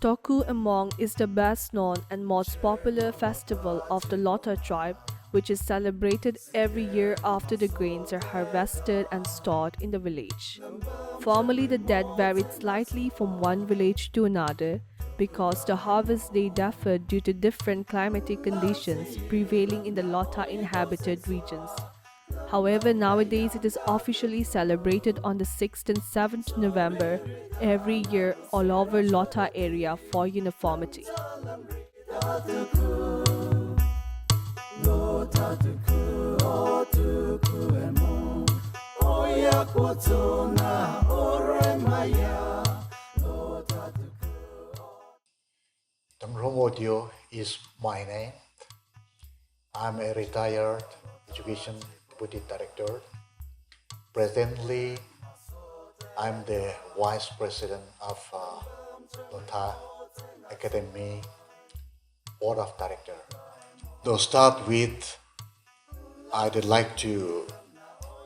Toku Emong is the best known and most popular festival of the Lotha tribe, which is celebrated every year after the grains are harvested and stored in the village. Formerly, the date varied slightly from one village to another because the harvest day differed due to different climatic conditions prevailing in the Lotha inhabited regions. However, nowadays it is officially celebrated on the 6th and 7th November every year all over Lotha area for uniformity. Tamromodio is my name. I'm a retired education deputy director. Presently, I'm the vice president of Lotha Academy Board of Director. To start with, I'd like to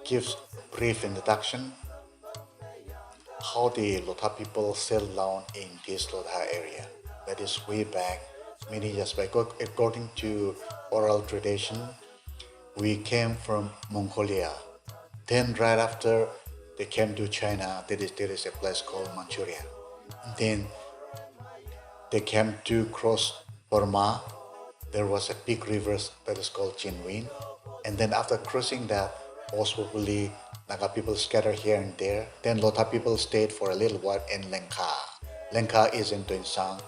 give a brief introduction how the Lotha people settled down in this Lotha area. That is way back many years back. According to oral tradition, we came from Mongolia. Then right after they came to China, there is a place called Manchuria. Then they came to cross Burma. There was a big river that is called Jinwin. And then after crossing that, most probably Naga people scattered here and there. Then Lotha people stayed for a little while in Lenka. Lenka is in Tuensang.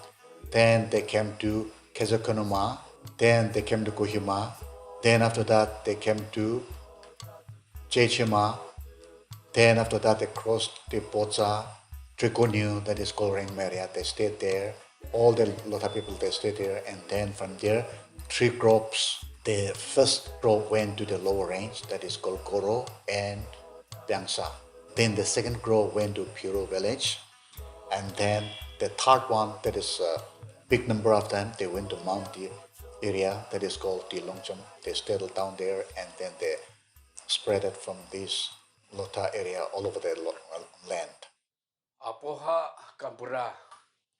Then they came to Kezokonoma. Then they came to Kohima. Then after that, they came to Chechima. Then after that, they crossed the Pocha, Trikonu, that is called Ringmeria. They stayed there. All the Lotha people, they stayed there. And then from there, three groups. The first group went to the lower range, that is called Goro and Byangsa. Then the second group went to Puro village. And then the third one, that is a big number of them, they went to Mount area that is called Tilongcham. They settled down there and then they spread it from this Lotha area all over the land. Apoha Kampura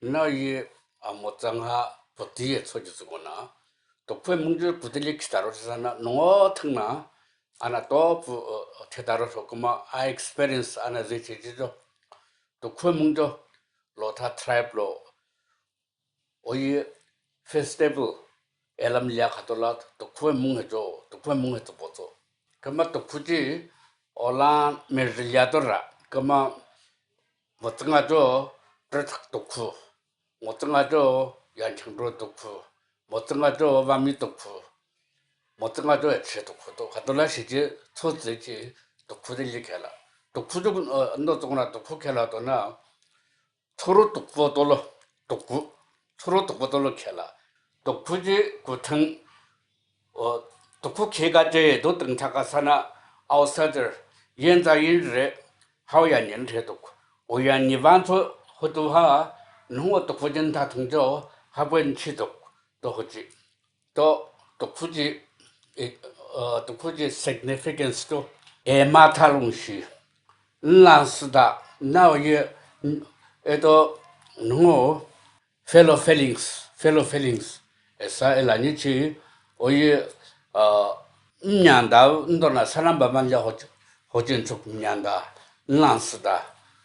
Nayi Amotanga Potia Sojusugona Tokwe Munju Pudilik Starosana no Tuna Anatop Tedarosokuma I experienced Anazichido Tokwe Munjo Lotha tribe law Oye festival Elam Yakatolat Tokwe Mungajo Tokwe Mungatopoto Kama Tokuji Olan Merliadora Kama Motangajo Pretak Toku Motangajo Yanchangro Toku Motangajo Vami Toku Motangajo Echetoku Katola Shiji Tozi Tokudelikela Tokudu no Tona Tokukela Dona Toro Tokotolo Toku Toro Tokotolo Kela Tokuji Kutang Toku Kegaje Dotang Takasana outsider Yenza Yinre Haoyan Yentetok Oyan Nivanto Hotuha no Tokujenta Tungjo Habwen Chitok Tohoji Tokuji significance to a matalungshi Lansda now ye edo no fellow feelings esa elanichi oye nyanda ndona 사람바 만자 호진 쪽 nyanda 란스다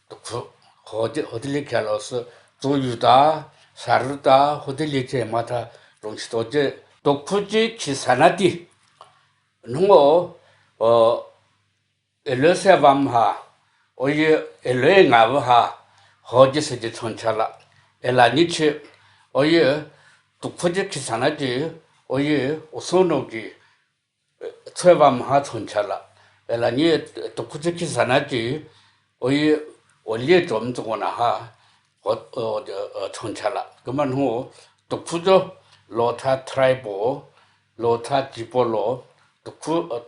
또 호딜리 캘로스 조유다 사르다 호딜리체 마타 롱스토제 독푸지 기사나디 농어 엘레세밤하 오ye 엘레나브하 호지스지 촌찰라 엘라니치 오ye 독푸지 기사나디 오ye 오소노기 최밤하 촌찰라 엘라니 독푸지 기사나디 오ye 원래 좀 저거나 하 촌찰라 그만 후 독푸조 로타 트라이보 로타 지폴로 독푸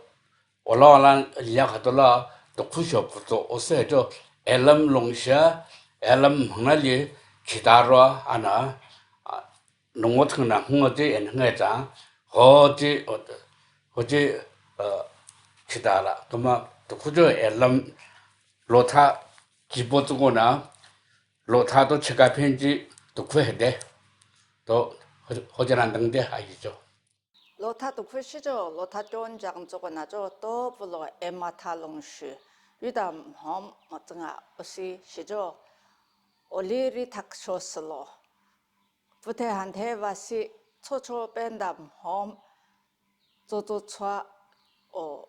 올라란 야가돌라 독푸쇼부터 오세죠 엘람 롱샤 엘람 흥날리 기다로 하나 농어트나 흥어지 엔흥에자 어지 기다라 그만 독푸조 엘람 로타 기보주거나 로타도 제가 편지 독후해대 또 호전한 등대 아니죠. Lotha Tokhu shijo Lotha John Jang Zogo na jo to bulo Emma Talong Shi Yudam Hom Motunga Osi Shijo Oliri Takshoslo Fute Hante Vasi Chocho Bendam Hom Zozo Chwa O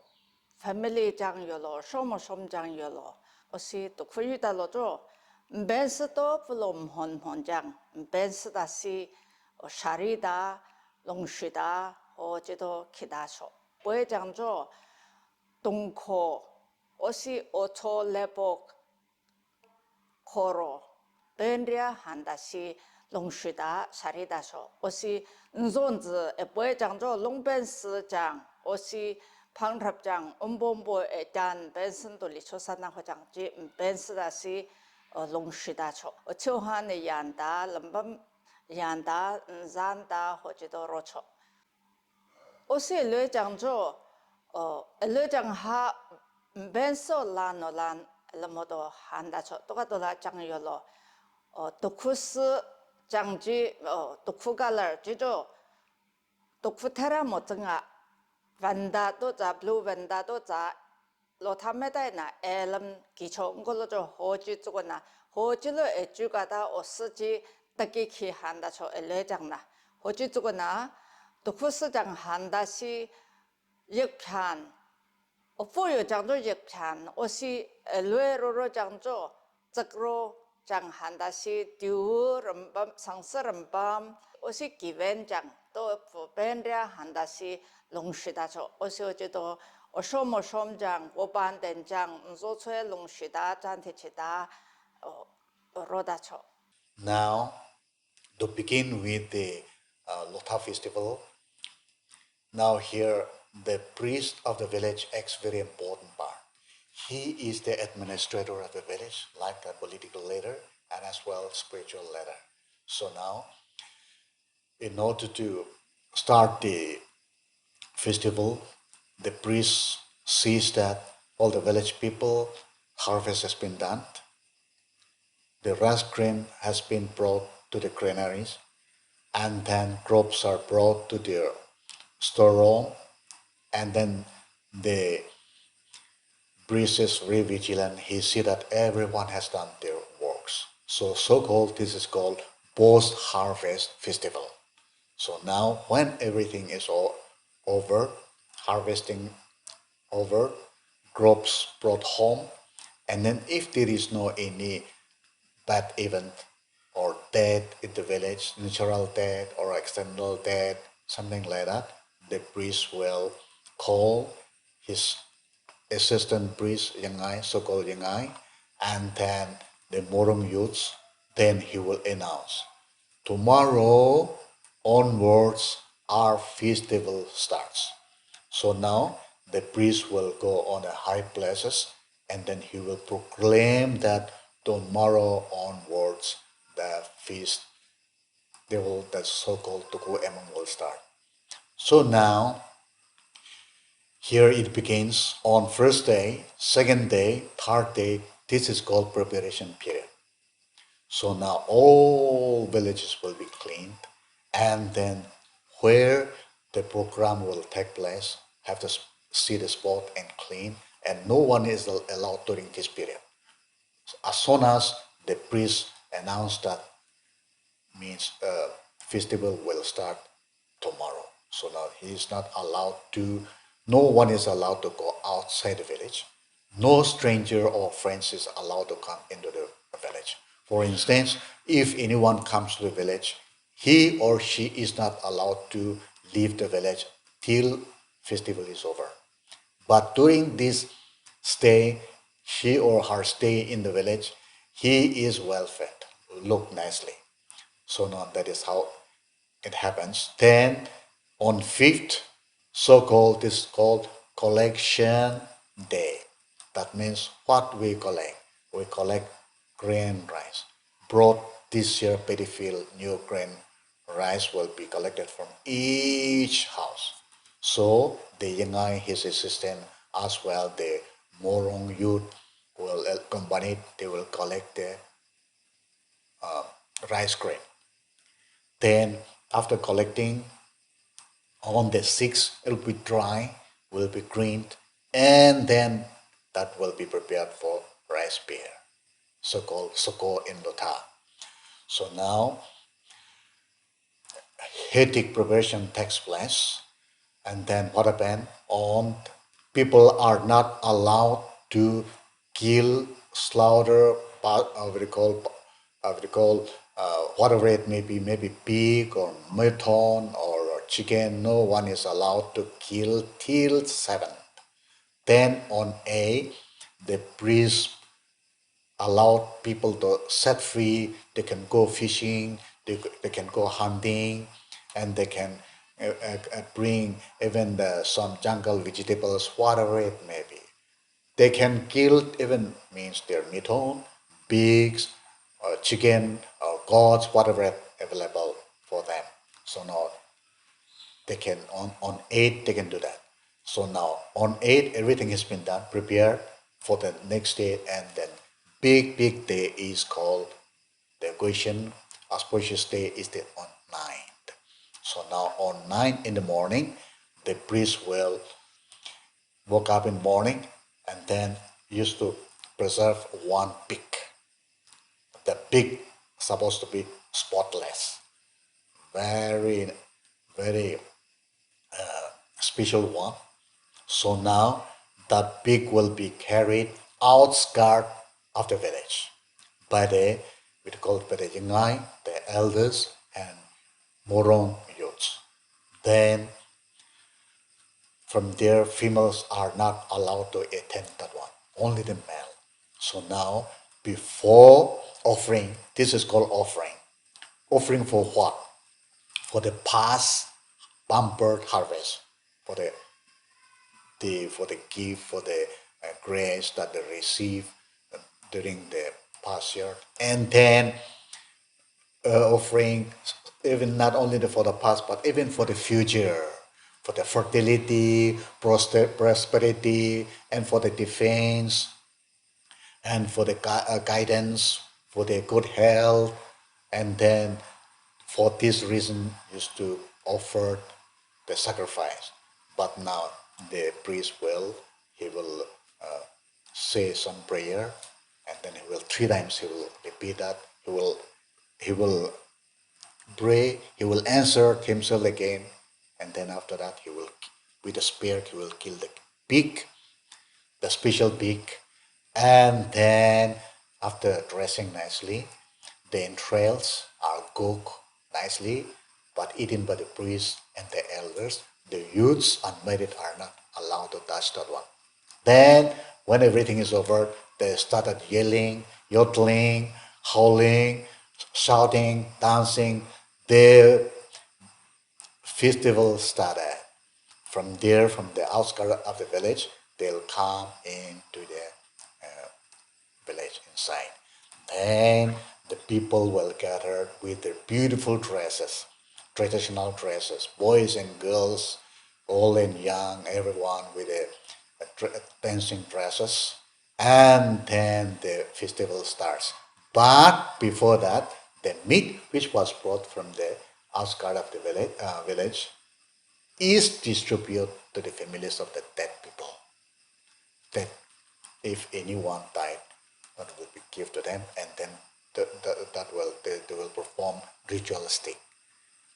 Family Jang Yolo Shomo Shom Jang Yolo Osi Tokhu Yudalo jo Bensi to bulo Mhon Jang Bensi da si Sharida Longshida 어제도 기다쇼 보회장조 동코 오시 오초 레복 코로 벤리아 한다시 롱시다 사리다쇼 오시 은존즈 보회장조 롱벤스장 오시 방랍장 음본보에 단 벤슨돌리 초산나 화장지 벤스다시 롱시다쇼 어초한의 양다 럼밤 양다 잔다 호지도 로초 Aussi le jangjo le jang ha benso lan no lan le modo handa cho to ka to la jang yo lo tokus jangji tokugalar jijo tokutera mo tanga vanda to za blue vanda to za lo thameda na elam gicho ngolo jo hoji chugo na hoji lo ejuga da osji taki ki handa cho le jang na hoji chugo na 독후스장 한다시 역한 어포요 장조 역한 오시 엘웨로로 장조 적로 장 한다시 듀름밤 상스름밤 오시 기벤장 또 부벤랴 한다시 롱시다죠 오시 어제도 어쇼모숑장 오반된장 조초에 롱시다 잔테치다 로다죠. Now, to begin with the Lotha festival, now here the priest of the village acts very important part. He is the administrator of the village, like a political leader and as well spiritual leader. So now, in order to start the festival, the priest sees that all the village people harvest has been done. The rice grain has been brought to the granaries, and then crops are brought to their storeroom, and then the priest is very vigilant. He see that everyone has done their works. So-called, this is called post-harvest festival. So now when everything is all over, harvesting over, crops brought home, and then if there is no any bad event or death in the village, natural death or accidental death, something like that, the priest will call his assistant priest, Yangai, so-called Yangai, and then the Morong youths, then he will announce, tomorrow onwards our festival starts. So now the priest will go on a high places and then he will proclaim that tomorrow onwards the feast, the so-called Toku Emong will start. So now here it begins on first day, second day, third day. This is called preparation period. So now all villages will be cleaned, and then where the program will take place, have to see the spot and clean, and no one is allowed during this period. As soon as the priest announced that, means festival will start tomorrow. So now he is not allowed to, no one is allowed to go outside the village. No stranger or friends is allowed to come into the village. For instance, if anyone comes to the village, he or she is not allowed to leave the village till festival is over. But during this stay, she or her stay in the village, he is well fed, look nicely. So now that is how it happens. Then on fifth, so-called this called collection day. That means what we collect. We collect grain rice. Brought this year paddy field, new grain rice will be collected from each house. So the Yangai, his assistant, as well the Morong youth will accompany, they will collect the rice grain. Then after collecting, on the 6th, it will be dry, will be greened, and then that will be prepared for rice beer, so-called soko in Lotha. So now hectic preparation takes place, and then what happened? On people are not allowed to kill, slaughter, what we call, whatever it may be, maybe pig or mutton or chicken. No one is allowed to kill till 7. Then on A, the priest allowed people to set free. They can go fishing, they can go hunting, and they can bring even some jungle vegetables, whatever it may be. They can kill even means their mutton, pigs, or chicken, or goats, whatever available for them. So now they can on 8 they can do that. So now on 8 everything has been done, prepared for the next day, and then big day is called the occasion. Auspicious day is the on 9th. So now on 9 in the morning, the priest will wake up in the morning and then used to preserve one pig. The pig supposed to be spotless, very very special one. So now that pig will be carried outskirt of the village by the we call it by the Yungai, the elders and Morong youths. Then from there females are not allowed to attend that one, only the male. So now before offering, this is called offering. Offering for what? For the past bumper harvest, for the gift, for the grace that they receive during the past year, and then offering even not only for the past but even for the future, for the fertility, prosperity, and for the defense, and for the guidance, for the good health, and then for this reason used to offer the sacrifice. But now the priest he will say some prayer, and then he will 3 times he will repeat that. He will pray. He will answer himself again, and then after that he will with the spear he will kill the pig, the special pig, and then after dressing nicely, the entrails are cooked nicely, but eaten by the priests and the elders. The youths unmarried are not allowed to touch that one. Then, when everything is over, they started yelling, yodeling, howling, shouting, dancing. The festival started. From there, from the outskirts of the village, they'll come into the village inside. Then the people will gather with their beautiful dresses, traditional dresses, boys and girls, old and young, everyone with dancing dresses. And then the festival starts. But before that, the meat which was brought from the outskirts of the village is distributed to the families of the dead people. That if anyone died, that will be given to them, and then they will perform ritualistic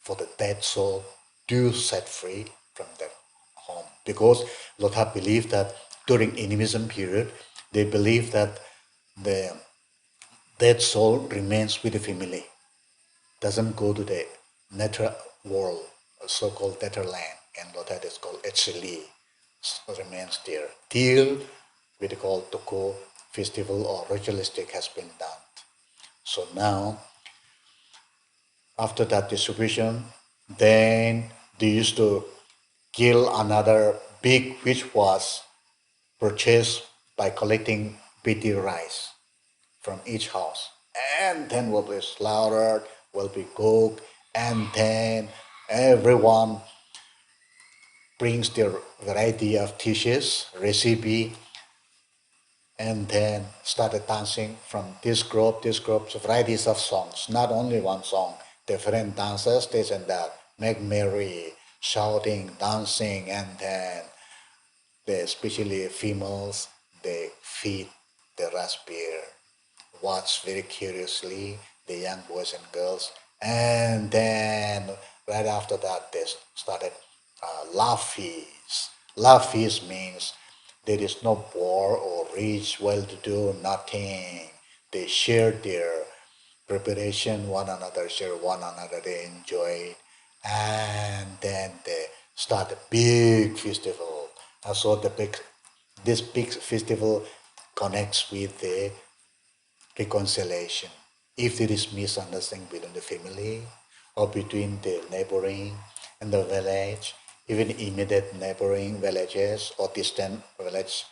for the dead soul to set free from their home. Because Lotha believed that during animism period, they believe that the dead soul remains with the family, doesn't go to the nether world, so-called nether land, and Lotha is called Echeli, remains there till we call Toku festival or ritualistic has been done. So now, after that distribution, then they used to kill another pig which was purchased by collecting pity rice from each house. And then will be slaughtered, will be cooked, and then everyone brings their variety of dishes, recipe, and then started dancing from this group, so varieties of songs, not only one song, different dances, this and that, make merry, shouting, dancing, and then they, especially females, they feed the rice beer, watch very curiously the young boys and girls, and then right after that they started love feast. Love feast means there is no poor or rich, well-to-do, nothing. They share their preparation, one another share one another, they enjoy, and then they start a big festival. And so this big festival connects with the reconciliation. If there is misunderstanding within the family or between the neighboring and the village, even immediate neighboring villages or distant village,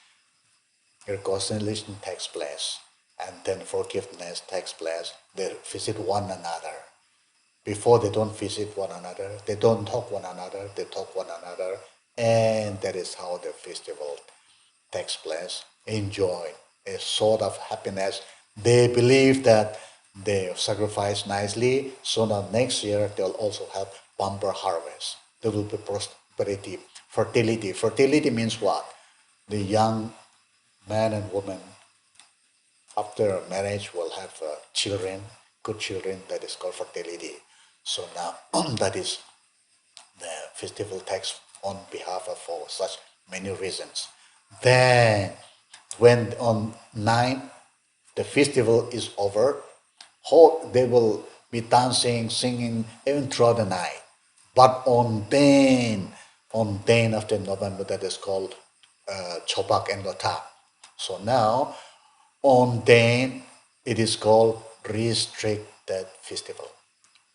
reconciliation takes place and then forgiveness takes place. They visit one another. Before they don't visit one another, they don't talk one another, they talk one another, and that is how the festival takes place. Enjoy a sort of happiness. They believe that they sacrifice nicely, so now next year they'll also have bumper harvest. There will be prosperity, fertility. Fertility means what? The young man and woman after marriage will have children, good children. That is called fertility. So now that is the festival takes on behalf of for such many reasons. Then, when on 9 the festival is over, they will be dancing, singing even throughout the night. But on 10 of the November, that is called Chopak and Lotha. So now, on 10, it is called restricted festival.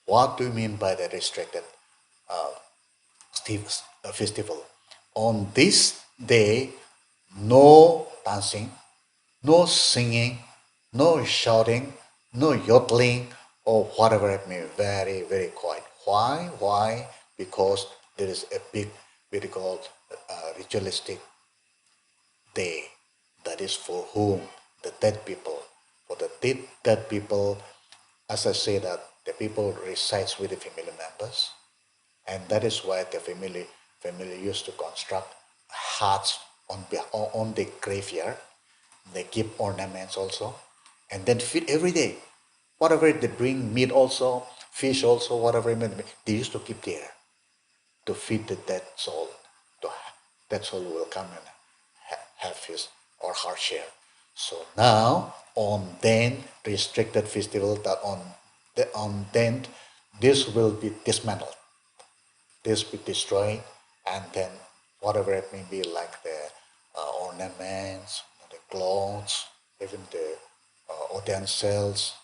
What do you mean by the restricted festival? On this day, no dancing, no singing, no shouting, no yodeling, or whatever it may be. Very, very quiet. Why? Why? Because there is a big, very called ritualistic day. That is for whom? The dead people. For the dead people, as I say that the people resides with the family members, and that is why the family used to construct huts on the graveyard. They keep ornaments also, and then feed every day. Whatever they bring, meat also, fish also, whatever it may be, they used to keep there to feed the dead soul. To, that soul will come and have his or her share. So now on then restricted festival that on then this will be dismantled, this will be destroyed, and then whatever it may be like the ornaments, the clothes, even the utensils,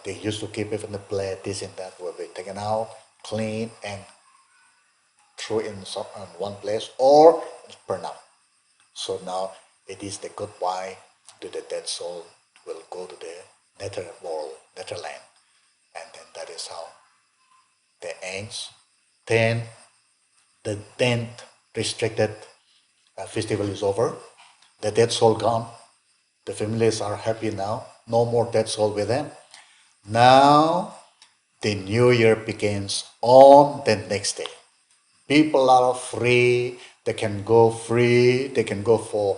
they used to keep even the plate, this and that will be taken out, clean, and throw in one place or burn out. So now it is the goodbye to the dead soul will go to the nether world, netherland, and then that is how the ends. Then the 10th restricted festival is over. The dead soul gone. The families are happy now. No more dead soul with them. Now the new year begins on the next day. People are free. They can go free. They can go for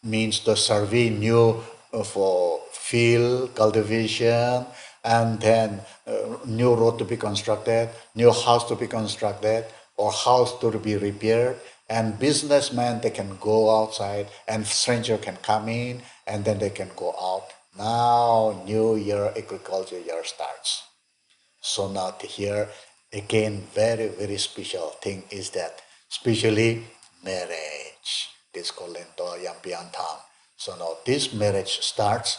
means the survey new for field cultivation, and then new road to be constructed, new house to be constructed, or house to be repaired. And businessmen, they can go outside, and stranger can come in, and then they can go out. Now new year agriculture year starts. So now here again, very very special thing is that, especially marriage. This called lento yampiantam. So now this marriage starts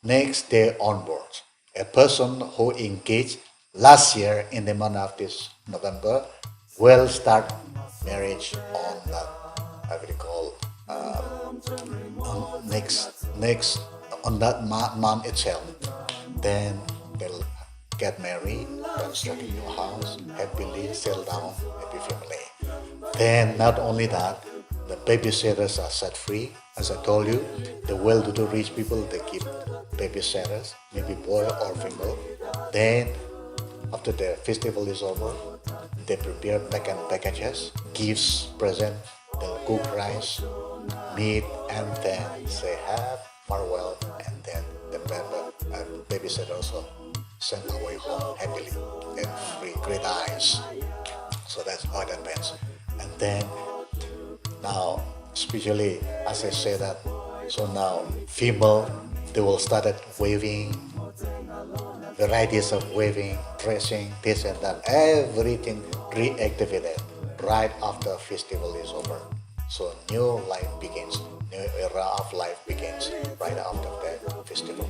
next day onwards. A person who engaged last year in the month of this November will start marriage on that, I will call on next on that month itself. Then they'll get married, construct a new house, happily settle down, happy family. Then not only that, the babysitters are set free. As I told you, the well-to-do rich people, they keep babysitters, maybe boy or female. Then after the festival is over, they prepare packages, gifts, present, they'll cook rice, meat, and then say have farewell, and then the babysitter also sent away home happily and free great eyes. So that's how it happens. And then now, especially as I say that, so now female they will start at waving, varieties of waving, dressing, this and that, everything reactivated right after festival is over. So new life begins, new era of life begins right after the festival.